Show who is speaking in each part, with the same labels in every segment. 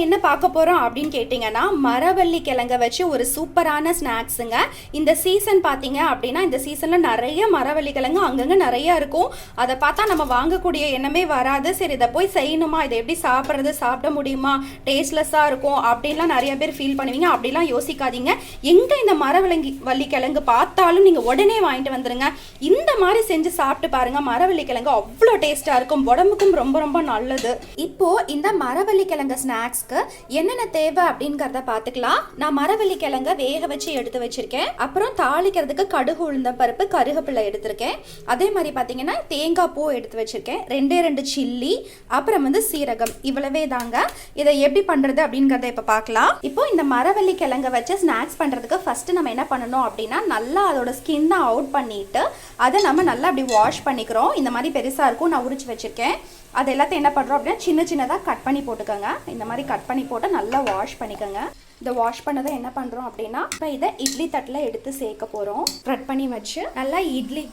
Speaker 1: என்ன பார்க்க போகிறோம் அப்படின்னு கேட்டிங்கன்னா மரவள்ளி கிழங்க வச்சு ஒரு சூப்பரான ஸ்நாக்ஸுங்க. இந்த சீசன் பார்த்தீங்க அப்படின்னா இந்த சீசனில் நிறைய மரவள்ளி கிழங்கு அங்கங்கே நிறைய இருக்கும். அதை பார்த்தா நம்ம வாங்கக்கூடிய எண்ணமே வராது. சரி இதை போய் செய்யணுமா, இதை எப்படி சாப்பிட்றது, சாப்பிட முடியுமா, டேஸ்ட்லெஸ்ஸாக இருக்கும் அப்படின்லாம் நிறைய பேர் ஃபீல் பண்ணுவீங்க. அப்படிலாம் யோசிக்காதீங்க. எங்கே இந்த மரவள்ளி கிழங்கு பார்த்தாலும் நீங்கள் உடனே வாங்கிட்டு வந்துடுங்க. இந்த மாதிரி செஞ்சு சாப்பிட்டு பாருங்கள். மரவள்ளி கிழங்கு அவ்வளோ டேஸ்ட்டாக இருக்கும், உடம்புக்கும் ரொம்ப ரொம்ப நல்லது. இப்போது இந்த மரவள்ளி கிழங்கு ஸ்நாக்ஸ்க்கு என்னென்ன தேவை அப்படிங்கறத பார்த்துக்கலாம். நான் மரவள்ளி கிழங்க வேக வச்சு எடுத்து வச்சிருக்கேன். அப்புறம் தாளிக்கிறதுக்கு கடுகு, உளுந்த பருப்பு, கருவேப்பிலை எடுத்திருக்கேன். அதே மாதிரி பார்த்தீங்கன்னா தேங்காய் பூ எடுத்து வச்சிருக்கேன். 2 சில்லி, அப்புறம் சீரகம். இவ்வளவே தாங்க. இதை எப்படி பண்றது அப்படிங்கறத இப்ப பார்க்கலாம். இப்போ இந்த மரவள்ளி கிழங்க வச்சு ஸ்நாக்ஸ் பண்றதுக்கு ஃபர்ஸ்ட் நம்ம என்ன பண்ணணும் அப்படின்னா நல்லா அதோட ஸ்கின்னை அவுட் பண்ணிட்டு அதை நம்ம நல்லா அப்படி வாஷ் பண்ணிக்கிறோம். இந்த மாதிரி பெருசா இருக்கும், நான் உரிச்சு வச்சிருக்கேன். அது எல்லாத்தையும் என்ன பண்ணுறோம் அப்படின்னா சின்ன சின்னதாக கட் பண்ணி போட்டுக்கோங்க. இந்த மாதிரி கட் பண்ணி போட்டு நல்லா வாஷ் பண்ணிக்கோங்க. இந்த வாஷ் பண்ணதை என்ன பண்ணுறோம் அப்படின்னா இப்போ இதை இட்லி தட்டில் எடுத்து சேர்க்க போகிறோம். ஸ்ப்ரெட் பண்ணி வச்சு நல்லா இட்லி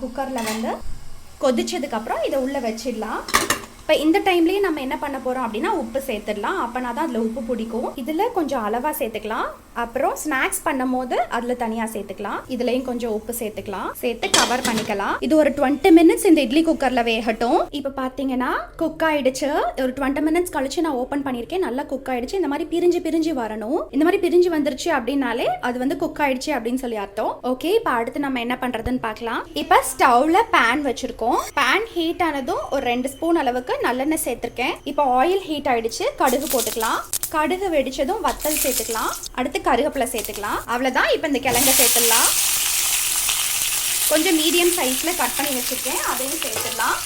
Speaker 1: குக்கரில் கொதிச்சதுக்கப்புறம் இதை உள்ளே வச்சிடலாம். இப்போ இந்த டைம்லேயே நம்ம என்ன பண்ண போகிறோம் அப்படின்னா உப்பு சேர்த்துடலாம். அப்போனா தான் அதில் உப்பு பிடிக்கும். இதில் கொஞ்சம் அளவாக சேர்த்துக்கலாம். அப்புறம் ஸ்நாக்ஸ் பண்ணும் போது அதில் தனியாக சேர்த்துக்கலாம். இதுலேயும் கொஞ்சம் உப்பு சேர்த்துக்கலாம். சேர்த்து கவர் பண்ணிக்கலாம். இது ஒரு 20 மினிட்ஸ் இந்த இட்லி குக்கரில் வேகட்டும். இப்போ பார்த்தீங்கன்னா குக் ஆயிடுச்சு. ஒரு 20 மினிட்ஸ் கழிச்சு நான் ஓப்பன் பண்ணியிருக்கேன். நல்லா குக் ஆயிடுச்சு. இந்த மாதிரி பிரிஞ்சு வரணும். இந்த மாதிரி பிரிஞ்சு வந்துருச்சு அப்படின்னாலே அது குக் ஆயிடுச்சு அப்படின்னு சொல்லி அர்த்தம். ஓகே, இப்போ அடுத்து நம்ம என்ன பண்ணுறதுன்னு பார்க்கலாம். இப்போ ஸ்டவ்ல பேன் வச்சிருக்கோம். பேன் ஹீட் ஆனதும் ஒரு 2 ஸ்பூன் அளவுக்கு நல்லெண்ணெய் சேர்த்திருக்கேன். இப்போ ஆயில் ஹீட் ஆயிடுச்சு. கடுகு போட்டுக்கலாம். கடுகு வெடிச்சதும் வத்தல் சேர்த்துக்கலாம். அடுத்து கருவேப்பிலை சேர்த்துக்கலாம். அவ்வளவுதான். இப்போ இந்த கிழங்க சேர்த்துடலாம். கொஞ்சம் மீடியம் சைஸ்ல கட் பண்ணி வச்சிருக்கேன், அதையும் சேர்த்துடலாம்.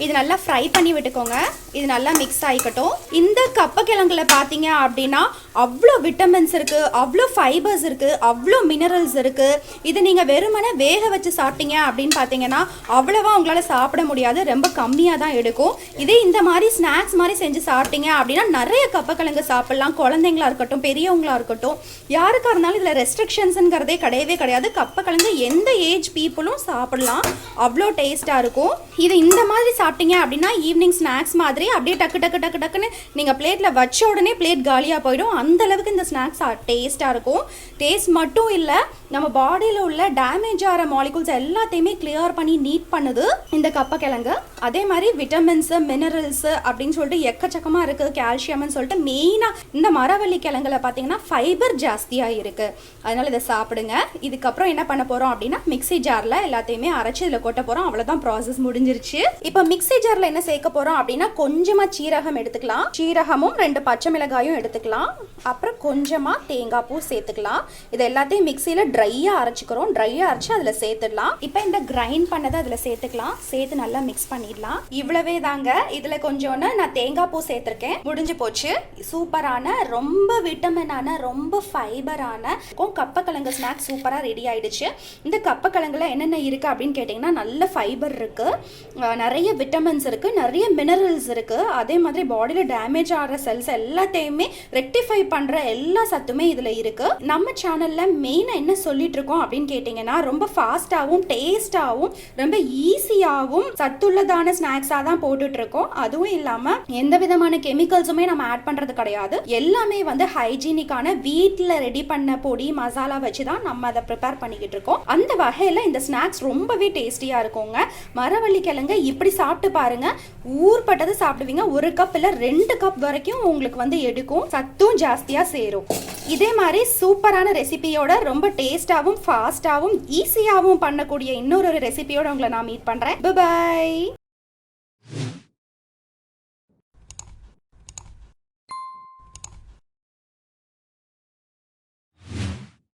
Speaker 1: இது நல்லா ஃப்ரை பண்ணி விட்டுக்கோங்க. இது நல்லா மிக்ஸ் ஆகிக்கட்டும். இந்த கப்பக்கிழங்குல பார்த்தீங்க அப்படின்னா அவ்வளோ விட்டமின்ஸ் இருக்குது, அவ்வளோ ஃபைபர்ஸ் இருக்குது, அவ்வளோ மினரல்ஸ் இருக்குது. இது நீங்கள் வெறுமனே வேக வச்சு சாப்பிட்டீங்க அப்படின்னு பார்த்தீங்கன்னா அவ்வளோவா உங்களால் சாப்பிட முடியாது, ரொம்ப கம்மியாக தான் எடுக்கும். இதே இந்த மாதிரி ஸ்நாக்ஸ் மாதிரி செஞ்சு சாப்பிட்டீங்க அப்படின்னா நிறைய கப்பக்கிழங்கு சாப்பிட்லாம். குழந்தைங்களா இருக்கட்டும், பெரியவங்களா இருக்கட்டும், யாருக்காக இருந்தாலும் இதில் ரெஸ்ட்ரிக்ஷன்ஸுங்கிறதே கிடையவே கிடையாது. கப்பக்கிழங்கு எந்த ஏஜ் பீப்புளும் சாப்பிடலாம், அவ்வளோ டேஸ்ட்டாக இருக்கும். இது இந்த மாதிரி சாப்பிட்டீங்க அப்படின்னா ஈவினிங் ஸ்நாக்ஸ் மாதிரி அப்படியே டக்குன்னு நீங்கள் பிளேட்டில் வச்ச உடனே பிளேட் காலியாக போயிடும். அந்த அளவுக்கு இந்த ஸ்நாக்ஸ் டேஸ்ட்டாக இருக்கும். டேஸ்ட் மட்டும் இல்லை, நம்ம பாடியில் உள்ள டேமேஜ் ஆகிற மாலிகுல்ஸ் எல்லாத்தையுமே கிளியர் பண்ணி நீட் பண்ணுது இந்த கப்பக்கிழங்கு. அதே மாதிரி விட்டமின்ஸு, மினரல்ஸு அப்படின்னு சொல்லிட்டு எக்கச்சக்கமாக இருக்குது. கால்சியம்னு சொல்லிட்டு மெயினாக இந்த மரவள்ளி கிழங்குல பார்த்தீங்கன்னா ஃபைபர் ஜாஸ்தியாக இருக்குது. அதனால் இதை சாப்பிடுங்க. இதுக்கப்புறம் என்ன பண்ண போகிறோம் அப்படின்னா மிக்ஸி ஜாரில் எல்லாத்தையுமே அரைச்சி இதில் கொட்ட போகிறோம். அவ்வளோதான், ப்ராசஸ் முடிஞ்சிருச்சு. இப்போ மிக்ஸி ஜாரில் என்ன சேர்க்க போகிறோம் அப்படின்னா கொஞ்சமாக சீரகம் எடுத்துக்கலாம். சீரகமும் 2 பச்சை மிளகாயும் எடுத்துக்கலாம். அப்புறம் கொஞ்சமாக தேங்காய் பூ சேர்த்துக்கலாம். இது எல்லாத்தையும் மிக்சியில் ட்ரையாக அரைச்சிக்கிறோம். ட்ரையாக அரைச்சி அதில் சேர்த்துடலாம். இப்போ இந்த கிரைண்ட் பண்ணதை அதில் சேர்த்துக்கலாம். சேர்த்து நல்லா மிக்ஸ் பண்ணிடலாம். இவ்வளவே தாங்க. இதில் கொஞ்சோன்னு நான் தேங்காய் பூ சேர்த்துருக்கேன். முடிஞ்சு போச்சு. சூப்பரான, ரொம்ப விட்டமினான, ரொம்ப ஃபைபரான கப்பக்கிழங்கு ஸ்நாக்ஸ் சூப்பராக ரெடி ஆயிடுச்சு. இந்த கப்பக்கிழங்குல என்னென்ன இருக்குது அப்படின்னு கேட்டிங்கன்னா நல்ல ஃபைபர் இருக்குது, நிறைய விட்டமின்ஸ் இருக்குது, நிறைய மினரல்ஸ் இருக்குது. அதே மாதிரி பாடியில் டேமேஜ் ஆகிற செல்ஸ் எல்லாத்தையுமே ரெக்டிஃபை பண்ணுற எல்லா சத்துமே இதில் இருக்குது. நம்ம சேனலில் மெயினாக என்ன சொல்லிட்டு இருக்கோம் அப்படின்னு கேட்டிங்கன்னா ரொம்ப ஃபாஸ்ட்டாகவும் டேஸ்டாகவும் ரொம்ப ஈஸியாகவும் சத்துள்ளதான ஸ்நாக்ஸாக தான் போட்டுட்ருக்கோம். அதுவும் இல்லாமல் எந்த விதமான கெமிக்கல்ஸுமே நம்ம ஆட் பண்ணுறது கிடையாது. எல்லாமே ஹைஜீனிக்கான வீட்டில் ரெடி பண்ண பொடி மசாலா வச்சு தான் நம்ம அதை ப்ரிப்பேர் பண்ணிக்கிட்டு இருக்கோம். அந்த வகையில் இந்த ஸ்நாக்ஸ் ரொம்பவே டேஸ்டியாக இருக்குங்க. மரவள்ளி கிழங்கு இப்படி சாப்பிட்டு பாருங்க, ஊர்பட்டது சாப்பிடுவீங்க. 1 கப் இல்லை 2 கப் வரைக்கும் உங்களுக்கு எடுக்கும். சத்தும் ஜாஸ்தியாக சேரும். இதே மாதிரி சூப்பரான ரெசிபியோட ரொம்ப டேஸ்டாகவும் ஃபாஸ்டாகவும் ஈஸியாகவும் பண்ணக்கூடிய இன்னொரு ரெசிபியோட உங்களை நான் மீட் பண்ணுறேன். பை.